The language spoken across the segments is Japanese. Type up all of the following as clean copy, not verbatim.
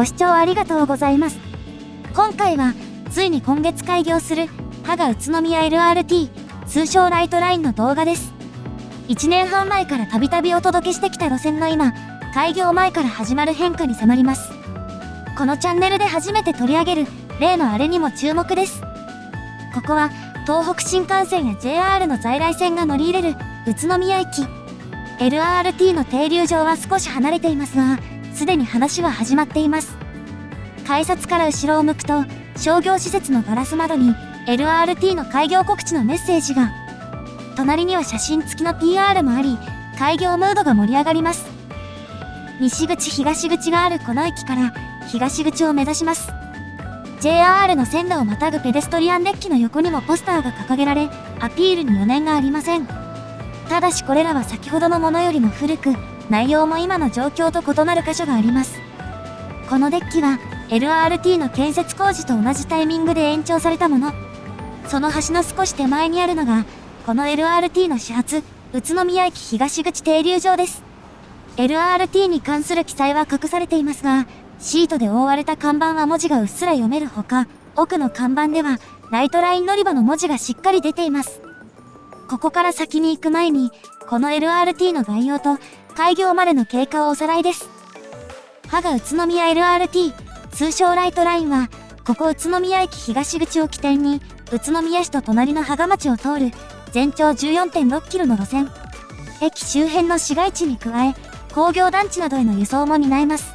ご視聴ありがとうございます。今回は、ついに今月開業する、芳賀宇都宮 LRT、通称ライトラインの動画です。1年半前からたびたびお届けしてきた路線の今、開業前から始まる変化に迫ります。このチャンネルで初めて取り上げる、例のあれにも注目です。ここは、東北新幹線や JR の在来線が乗り入れる、宇都宮駅。LRT の停留場は少し離れていますが、すでに話は始まっています。改札から後ろを向くと、商業施設のガラス窓に LRT の開業告知のメッセージが。隣には写真付きの PR もあり、開業ムードが盛り上がります。西口東口があるこの駅から東口を目指します。JR の線路をまたぐペデストリアンデッキの横にもポスターが掲げられ、アピールに余念がありません。ただしこれらは先ほどのものよりも古く、内容も今の状況と異なる箇所があります。このデッキは LRT の建設工事と同じタイミングで延長されたもの。その橋の少し手前にあるのが、この LRT の始発、宇都宮駅東口停留場です。LRT に関する記載は隠されていますが、シートで覆われた看板は文字がうっすら読めるほか、奥の看板では、ライトライン乗り場の文字がしっかり出ています。ここから先に行く前に、この LRT の概要と、開業までの経過をおさらいです。芳賀宇都宮 LRT、通称ライトラインは、ここ宇都宮駅東口を起点に、宇都宮市と隣の芳賀町を通る、全長 14.6 キロの路線。駅周辺の市街地に加え、工業団地などへの輸送も担います。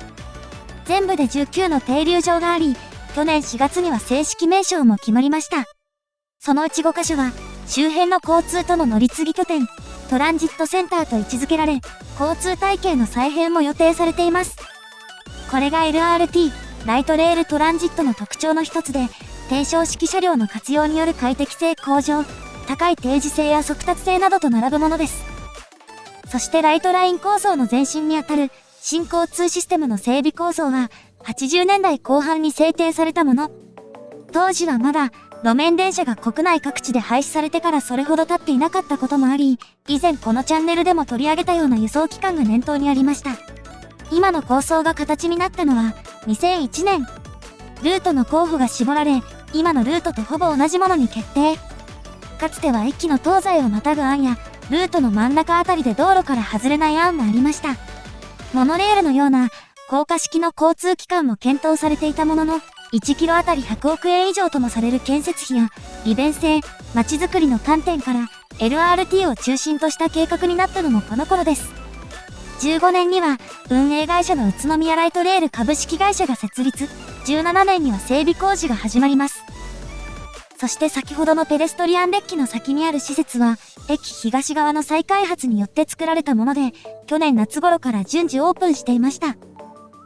全部で19の停留場があり、去年4月には正式名称も決まりました。そのうち5カ所は、周辺の交通との乗り継ぎ拠点、トランジットセンターと位置づけられ、交通体系の再編も予定されています。これが LRT、ライトレールトランジットの特徴の一つで、低床式車両の活用による快適性向上、高い定時性や速達性などと並ぶものです。そしてライトライン構想の前身にあたる、新交通システムの整備構想は、80年代後半に制定されたもの。当時はまだ、路面電車が国内各地で廃止されてからそれほど経っていなかったこともあり、以前このチャンネルでも取り上げたような輸送期間が念頭にありました。今の構想が形になったのは、2001年。ルートの候補が絞られ、今のルートとほぼ同じものに決定。かつては駅の東西をまたぐ案や、ルートの真ん中あたりで道路から外れない案もありました。モノレールのような、高架式の交通機関も検討されていたものの、1キロあたり100億円以上ともされる建設費や、利便性、街づくりの観点から、LRT を中心とした計画になったのもこの頃です。15年には、運営会社の宇都宮ライトレール株式会社が設立、17年には整備工事が始まります。そして先ほどのペデストリアンデッキの先にある施設は、駅東側の再開発によって作られたもので、去年夏頃から順次オープンしていました。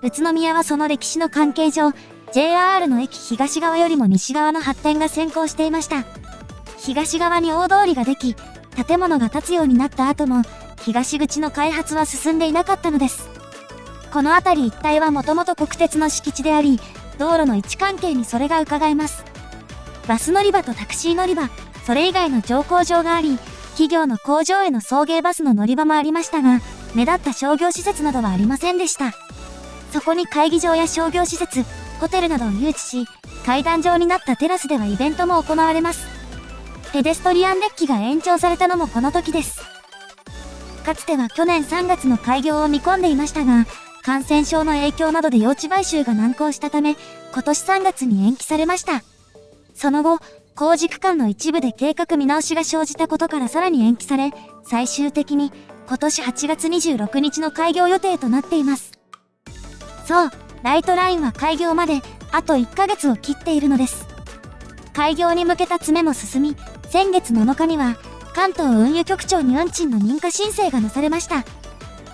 宇都宮はその歴史の関係上、JR の駅東側よりも西側の発展が先行していました。東側に大通りができ、建物が建つようになった後も、東口の開発は進んでいなかったのです。この辺り一帯はもともと国鉄の敷地であり、道路の位置関係にそれが伺えます。バス乗り場とタクシー乗り場、それ以外の乗降場があり、企業の工場への送迎バスの乗り場もありましたが、目立った商業施設などはありませんでした。そこに会議場や商業施設、ホテルなどを誘致し、階段状になったテラスではイベントも行われます。ペデストリアンデッキが延長されたのもこの時です。かつては去年3月の開業を見込んでいましたが、感染症の影響などで用地買収が難航したため、今年3月に延期されました。その後、工事区間の一部で計画見直しが生じたことからさらに延期され、最終的に今年8月26日の開業予定となっています。そう、ライトラインは開業まであと1ヶ月を切っているのです。開業に向けた詰めも進み、先月7日には関東運輸局長に運賃の認可申請がなされました。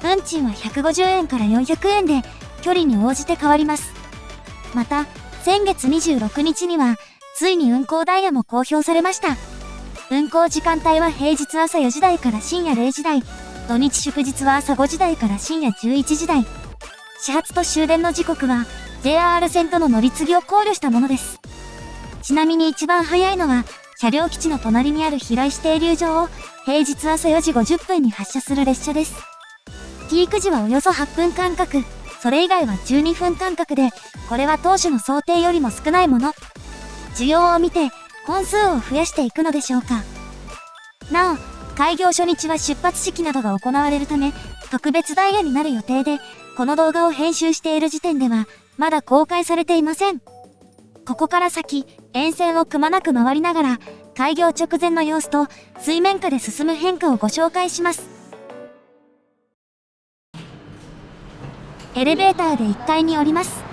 運賃は150円から400円で距離に応じて変わります。また、先月26日にはついに運行ダイヤも公表されました。運行時間帯は平日朝4時台から深夜0時台、土日祝日は朝5時台から深夜11時台。始発と終電の時刻は JR 線との乗り継ぎを考慮したものです。ちなみに一番早いのは車両基地の隣にある平石停留場を平日朝4時50分に発車する列車です。ピーク時はおよそ8分間隔、それ以外は12分間隔で、これは当初の想定よりも少ないもの。需要を見て、本数を増やしていくのでしょうか。なお、開業初日は出発式などが行われるため、特別ダイヤになる予定で、この動画を編集している時点では、まだ公開されていません。ここから先、沿線をくまなく回りながら、開業直前の様子と、水面下で進む変化をご紹介します。エレベーターで1階に降ります。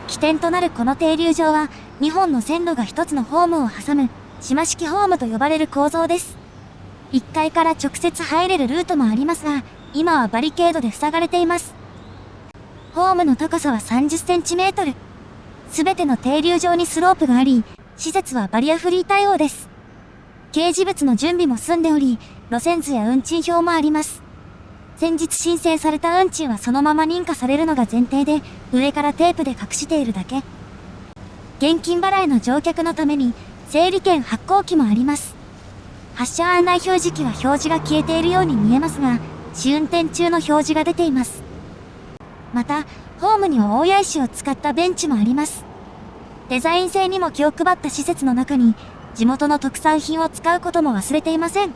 起点となるこの停留場は、2本の線路が1つのホームを挟む、島式ホームと呼ばれる構造です。1階から直接入れるルートもありますが、今はバリケードで塞がれています。ホームの高さは30センチメートル。すべての停留場にスロープがあり、施設はバリアフリー対応です。掲示物の準備も済んでおり、路線図や運賃表もあります。先日申請された運賃はそのまま認可されるのが前提で、上からテープで隠しているだけ。現金払いの乗客のために、整理券発行機もあります。発車案内表示器は表示が消えているように見えますが、試運転中の表示が出ています。また、ホームには大谷石を使ったベンチもあります。デザイン性にも気を配った施設の中に、地元の特産品を使うことも忘れていません。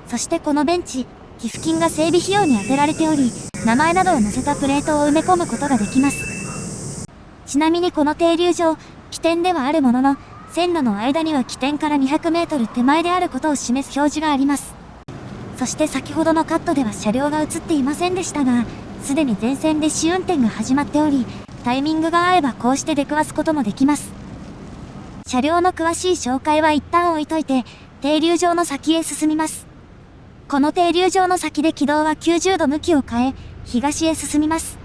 そしてこのベンチ、寄付金が整備費用に充てられており、名前などを載せたプレートを埋め込むことができます。ちなみにこの停留場、起点ではあるものの、線路の間には起点から200メートル手前であることを示す表示があります。そして先ほどのカットでは車両が映っていませんでしたが、すでに全線で試運転が始まっており、タイミングが合えばこうして出くわすこともできます。車両の詳しい紹介は一旦置いといて、停留場の先へ進みます。この停留場の先で軌道は90度向きを変え、東へ進みます。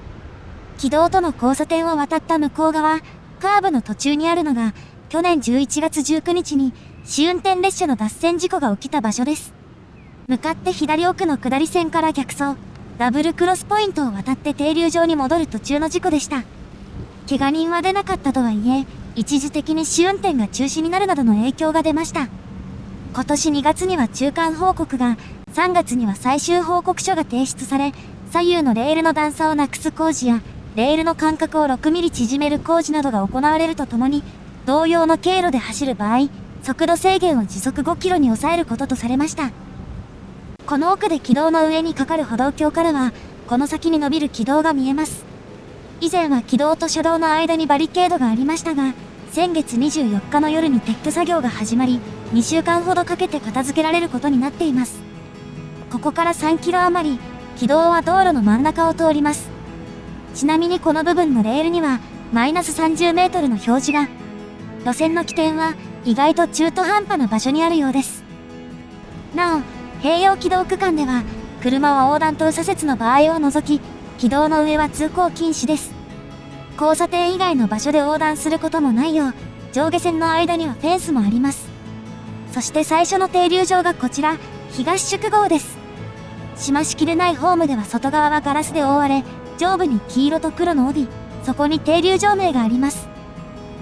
軌道との交差点を渡った向こう側、カーブの途中にあるのが、去年11月19日に試運転列車の脱線事故が起きた場所です。向かって左奥の下り線から逆走、ダブルクロスポイントを渡って停留場に戻る途中の事故でした。怪我人は出なかったとはいえ、一時的に試運転が中止になるなどの影響が出ました。今年2月には中間報告が、3月には最終報告書が提出され、左右のレールの段差をなくす工事や、レールの間隔を6ミリ縮める工事などが行われるとともに、同様の経路で走る場合、速度制限を時速5キロに抑えることとされました。この奥で軌道の上にかかる歩道橋からは、この先に伸びる軌道が見えます。以前は軌道と車道の間にバリケードがありましたが、先月24日の夜に撤去作業が始まり、2週間ほどかけて片付けられることになっています。ここから3キロ余り、軌道は道路の真ん中を通ります。ちなみにこの部分のレールには、マイナス30メートルの表示が。路線の起点は、意外と中途半端な場所にあるようです。なお、併用軌道区間では、車は横断と右左折の場合を除き、軌道の上は通行禁止です。交差点以外の場所で横断することもないよう、上下線の間にはフェンスもあります。そして最初の停留場がこちら、東宿号です。島式でないホームでは外側はガラスで覆われ、上部に黄色と黒の帯、そこに停留場名があります。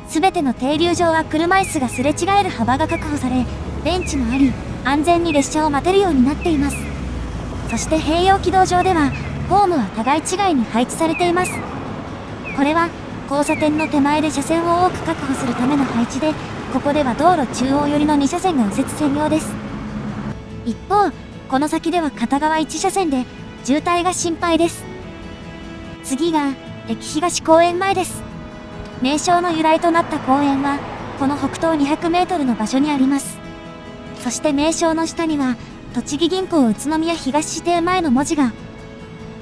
すべての停留場は車椅子がすれ違える幅が確保され、ベンチもあり、安全に列車を待てるようになっています。そして併用軌道上では、ホームは互い違いに配置されています。これは、交差点の手前で車線を多く確保するための配置で、ここでは道路中央寄りの2車線が右折専用です。一方、この先では片側1車線で、渋滞が心配です。次が、駅東公園前です。名称の由来となった公園は、この北東200メートルの場所にあります。そして名称の下には、栃木銀行宇都宮東支店前の文字が。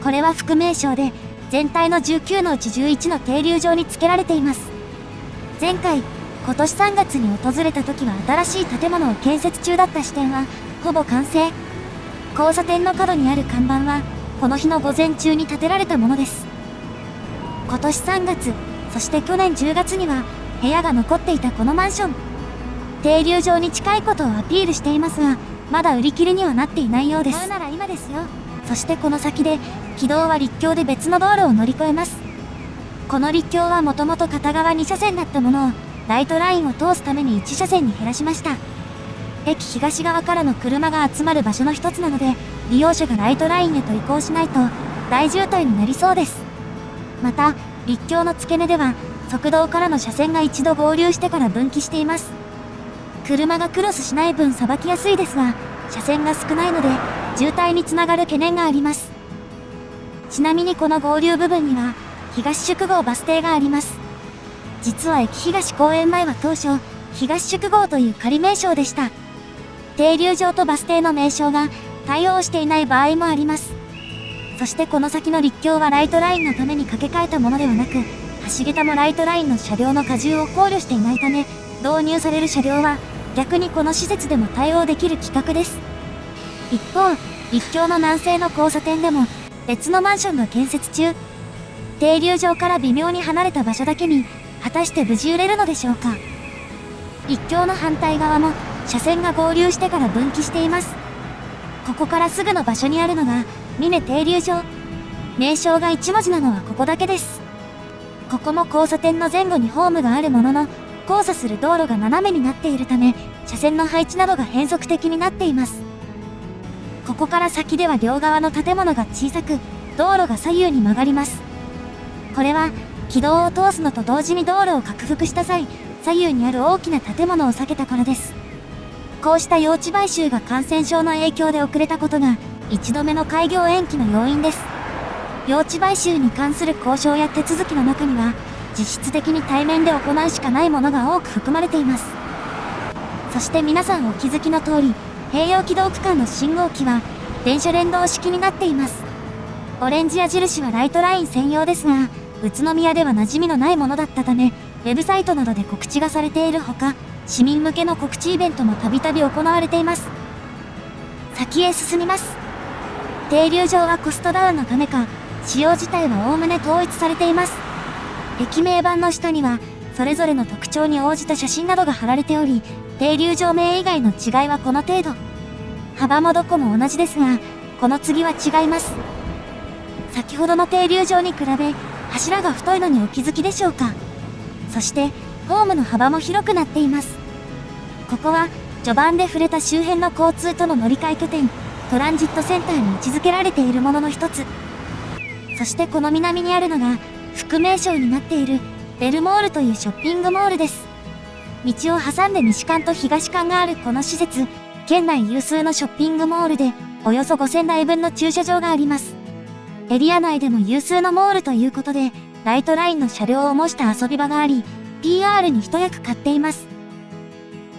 これは副名称で、全体の19のうち11の停留場に付けられています。前回、今年3月に訪れた時は新しい建物を建設中だった支店は、ほぼ完成。交差点の角にある看板は、この日の午前中に建てられたものです。今年3月、そして去年10月には、部屋が残っていたこのマンション。停留場に近いことをアピールしていますが、まだ売り切れにはなっていないようです。買うなら今ですよ。そしてこの先で、軌道は陸橋で別の道路を乗り越えます。この陸橋はもともと片側2車線だったものを、ライトラインを通すために1車線に減らしました。駅東側からの車が集まる場所の一つなので、利用者がライトラインへと移行しないと、大渋滞になりそうです。また、陸橋の付け根では、側道からの車線が一度合流してから分岐しています。車がクロスしない分さばきやすいですが、車線が少ないので、渋滞につながる懸念があります。ちなみにこの合流部分には、東宿郷バス停があります。実は駅東公園前は当初、東宿郷という仮名称でした。停留場とバス停の名称が対応していない場合もあります。そしてこの先の陸橋はライトラインのために架け替えたものではなく、橋桁もライトラインの車両の荷重を考慮していないため、導入される車両は逆にこの施設でも対応できる規格です。一方、陸橋の南西の交差点でも別のマンションが建設中。停留場から微妙に離れた場所だけに、果たして無事売れるのでしょうか。陸橋の反対側も車線が合流してから分岐しています。ここからすぐの場所にあるのが峰停留場。名称が1文字なのはここだけです。ここも交差点の前後にホームがあるものの、交差する道路が斜めになっているため、車線の配置などが変則的になっています。ここから先では両側の建物が小さく、道路が左右に曲がります。これは、軌道を通すのと同時に道路を拡幅した際、左右にある大きな建物を避けたからです。こうした用地買収が感染症の影響で遅れたことが、1度目の開業延期の要因です。用地買収に関する交渉や手続きの中には、実質的に対面で行うしかないものが多く含まれています。そして皆さんお気づきの通り、併用軌道区間の信号機は、電車連動式になっています。オレンジ矢印はライトライン専用ですが、宇都宮では馴染みのないものだったため、ウェブサイトなどで告知がされているほか、市民向けの告知イベントもたびたび行われています。先へ進みます。停留場はコストダウンのためか、仕様自体はおおむね統一されています。駅名板の下には、それぞれの特徴に応じた写真などが貼られており、停留場名以外の違いはこの程度。幅もどこも同じですが、この次は違います。先ほどの停留場に比べ、柱が太いのにお気づきでしょうか。そして、ホームの幅も広くなっています。ここは、序盤で触れた周辺の交通との乗り換え拠点、トランジットセンターに位置づけられているものの一つ。そしてこの南にあるのが、副名称になっている、ベルモールというショッピングモールです。道を挟んで西館と東館があるこの施設、県内有数のショッピングモールで、およそ5000台分の駐車場があります。エリア内でも有数のモールということで、ライトラインの車両を模した遊び場があり、PR に一役買っています。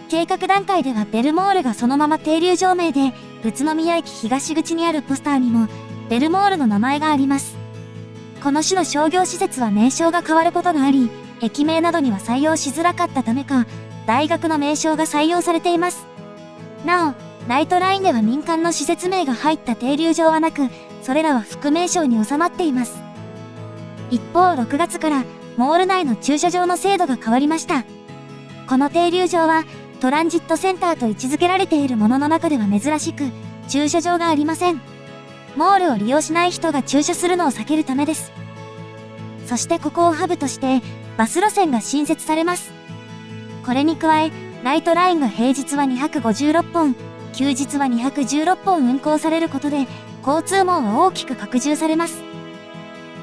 計画段階ではベルモールがそのまま停留場名で、宇都宮駅東口にあるポスターにも、ベルモールの名前があります。この種の商業施設は名称が変わることがあり、駅名などには採用しづらかったためか、大学の名称が採用されています。なお、ライトラインでは民間の施設名が入った停留場はなく、それらは副名称に収まっています。一方、6月からモール内の駐車場の制度が変わりました。この停留場はトランジットセンターと位置づけられているものの中では珍しく、駐車場がありません。モールを利用しない人が駐車するのを避けるためです。そしてここをハブとして、バス路線が新設されます。これに加え、ライトラインが平日は256本、休日は216本運行されることで、交通網は大きく拡充されます。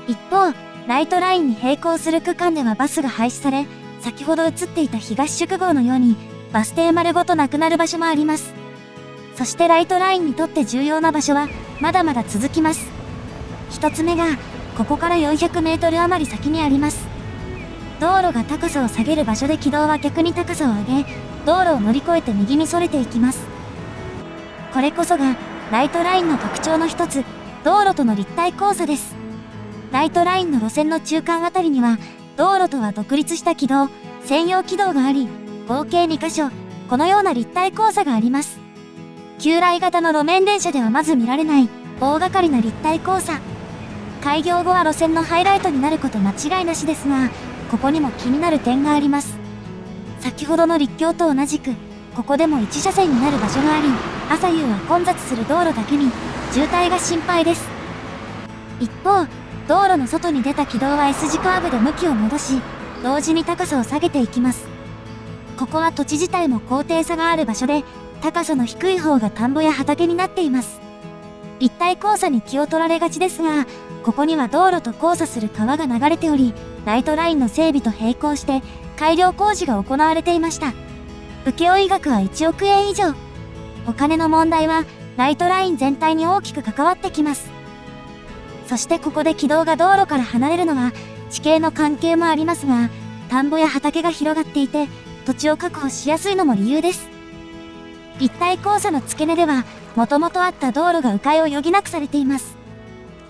一方、ライトラインに並行する区間ではバスが廃止され、先ほど映っていた東宿郷のように、バス停丸ごとなくなる場所もあります。そしてライトラインにとって重要な場所は、まだまだ続きます。一つ目が、ここから400メートル余り先にあります。道路が高さを下げる場所で軌道は逆に高さを上げ、道路を乗り越えて右にそれていきます。これこそが、ライトラインの特徴の一つ、道路との立体交差です。ライトラインの路線の中間あたりには、道路とは独立した軌道、専用軌道があり、合計2カ所、このような立体交差があります。旧来型の路面電車ではまず見られない、大掛かりな立体交差。開業後は路線のハイライトになること間違いなしですが、ここにも気になる点があります。先ほどの陸橋と同じく、ここでも1車線になる場所があり、朝夕は混雑する道路だけに、渋滞が心配です。一方、道路の外に出た軌道は S 字カーブで向きを戻し、同時に高さを下げていきます。ここは土地自体も高低差がある場所で、高さの低い方が田んぼや畑になっています。立体交差に気を取られがちですが、ここには道路と交差する川が流れており、ライトラインの整備と並行して改良工事が行われていました。請負額は1億円以上。お金の問題はライトライン全体に大きく関わってきます。そしてここで軌道が道路から離れるのは地形の関係もありますが、田んぼや畑が広がっていて土地を確保しやすいのも理由です。一体交差の付け根ではもともとあった道路が迂回を余儀なくされています。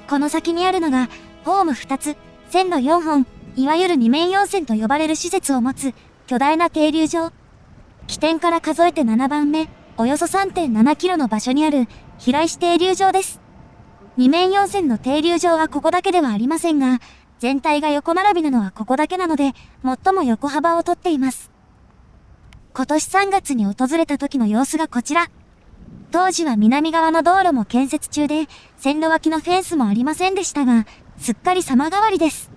この先にあるのがホーム2つ、線路4本、いわゆる二面4線と呼ばれる施設を持つ巨大な停留場。起点から数えて7番目、およそ 3.7 キロの場所にある平石停留場です。二面4線の停留場はここだけではありませんが、全体が横並びなのはここだけなので、最も横幅をとっています。今年3月に訪れた時の様子がこちら。当時は南側の道路も建設中で、線路脇のフェンスもありませんでしたが、すっかり様変わりです。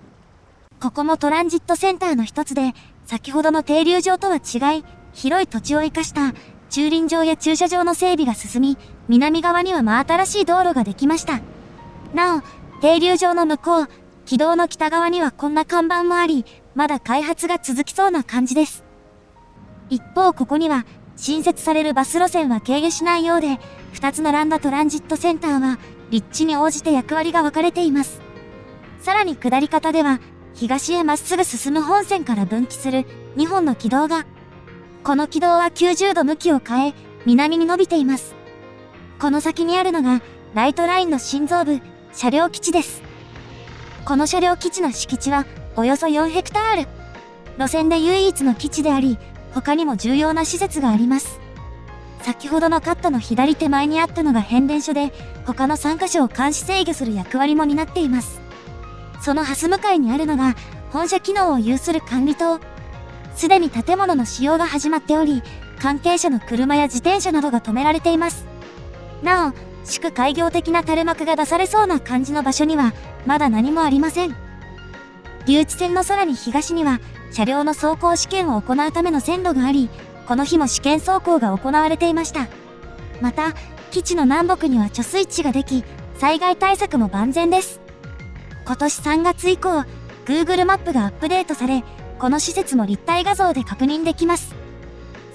ここもトランジットセンターの一つで、先ほどの停留場とは違い、広い土地を生かした駐輪場や駐車場の整備が進み、南側には真新しい道路ができました。なお、停留場の向こう、軌道の北側にはこんな看板もあり、まだ開発が続きそうな感じです。一方ここには、新設されるバス路線は経由しないようで、2つ並んだトランジットセンターは、立地に応じて役割が分かれています。さらに下り方では、東へまっすぐ進む本線から分岐する2本の軌道が、この軌道は90度向きを変え、南に伸びています。この先にあるのが、ライトラインの心臓部、車両基地です。この車両基地の敷地は、およそ4ヘクタール。路線で唯一の基地であり、他にも重要な施設があります。先ほどのカットの左手前にあったのが変電所で、他の3カ所を監視制御する役割も担っています。そのハス向かいにあるのが、本社機能を有する管理棟。すでに建物の使用が始まっており、関係者の車や自転車などが止められています。なお、祝開業的な垂れ幕が出されそうな感じの場所には、まだ何もありません。留置線のさらに東には、車両の走行試験を行うための線路があり、この日も試験走行が行われていました。また、基地の南北には貯水池ができ、災害対策も万全です。今年3月以降、Google マップがアップデートされ、この施設も立体画像で確認できます。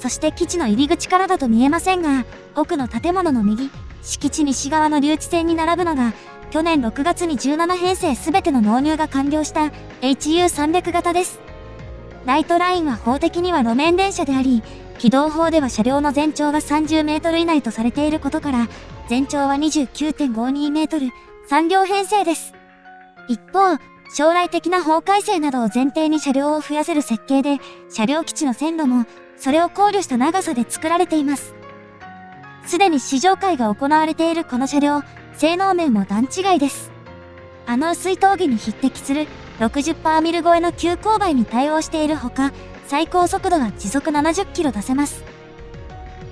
そして基地の入り口からだと見えませんが、奥の建物の右、敷地西側の留置線に並ぶのが、去年6月に17編成すべての納入が完了した HU300 型です。ライトラインは法的には路面電車であり、軌道法では車両の全長が30メートル以内とされていることから、全長は 29.52 メートル、3両編成です。一方、将来的な法改正などを前提に車両を増やせる設計で、車両基地の線路も、それを考慮した長さで作られています。すでに試乗会が行われているこの車両、性能面も段違いです。薄い峠に匹敵する60%ミル超えの急勾配に対応しているほか、最高速度は時速70キロ出せます。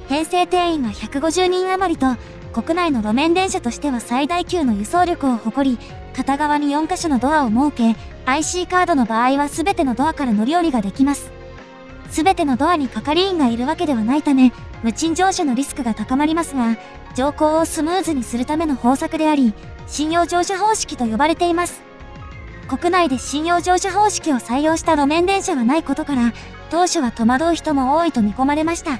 編成定員が150人余りと、国内の路面電車としては最大級の輸送力を誇り、片側に4カ所のドアを設け、IC カードの場合は全てのドアから乗り降りができます。全てのドアに係員がいるわけではないため、無賃乗車のリスクが高まりますが、乗降をスムーズにするための方策であり、信用乗車方式と呼ばれています。国内で信用乗車方式を採用した路面電車はないことから、当初は戸惑う人も多いと見込まれました。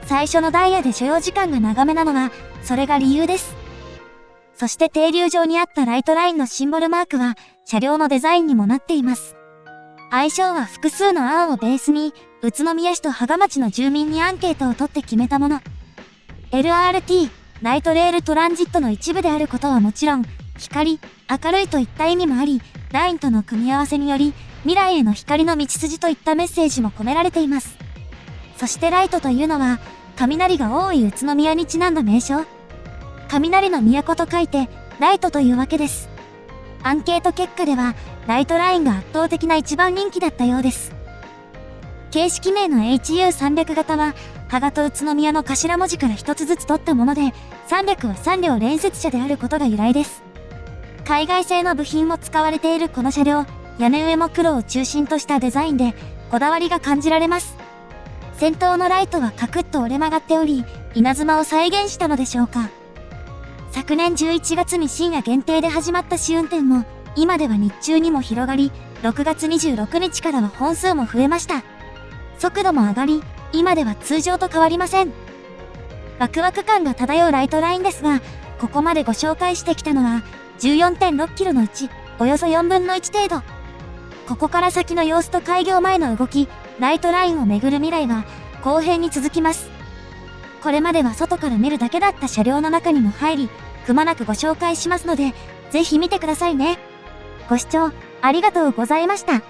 最初のダイヤで所要時間が長めなのは、それが理由です。そして停留場にあったライトラインのシンボルマークは、車両のデザインにもなっています。愛称は複数の案をベースに、宇都宮市と芳賀町の住民にアンケートを取って決めたもの。LRT、ライトレールトランジットの一部であることはもちろん、光、明るいといった意味もあり、ラインとの組み合わせにより、未来への光の道筋といったメッセージも込められています。そしてライトというのは、雷が多い宇都宮にちなんだ名称。雷の都と書いて、ライトというわけです。アンケート結果では、ライトラインが圧倒的な一番人気だったようです。形式名の HU300 型は、芳賀と宇都宮の頭文字から一つずつ取ったもので、300は3両連接車であることが由来です。海外製の部品も使われているこの車両、屋根上も黒を中心としたデザインで、こだわりが感じられます。先頭のライトはカクッと折れ曲がっており、稲妻を再現したのでしょうか。昨年11月に深夜限定で始まった試運転も、今では日中にも広がり、6月26日からは本数も増えました。速度も上がり、今では通常と変わりません。ワクワク感が漂うライトラインですが、ここまでご紹介してきたのは、14.6 キロのうち、およそ4分の1程度。ここから先の様子と開業前の動き、ライトラインを巡る未来は、後編に続きます。これまでは外から見るだけだった車両の中にも入り、くまなくご紹介しますので、ぜひ見てくださいね。ご視聴ありがとうございました。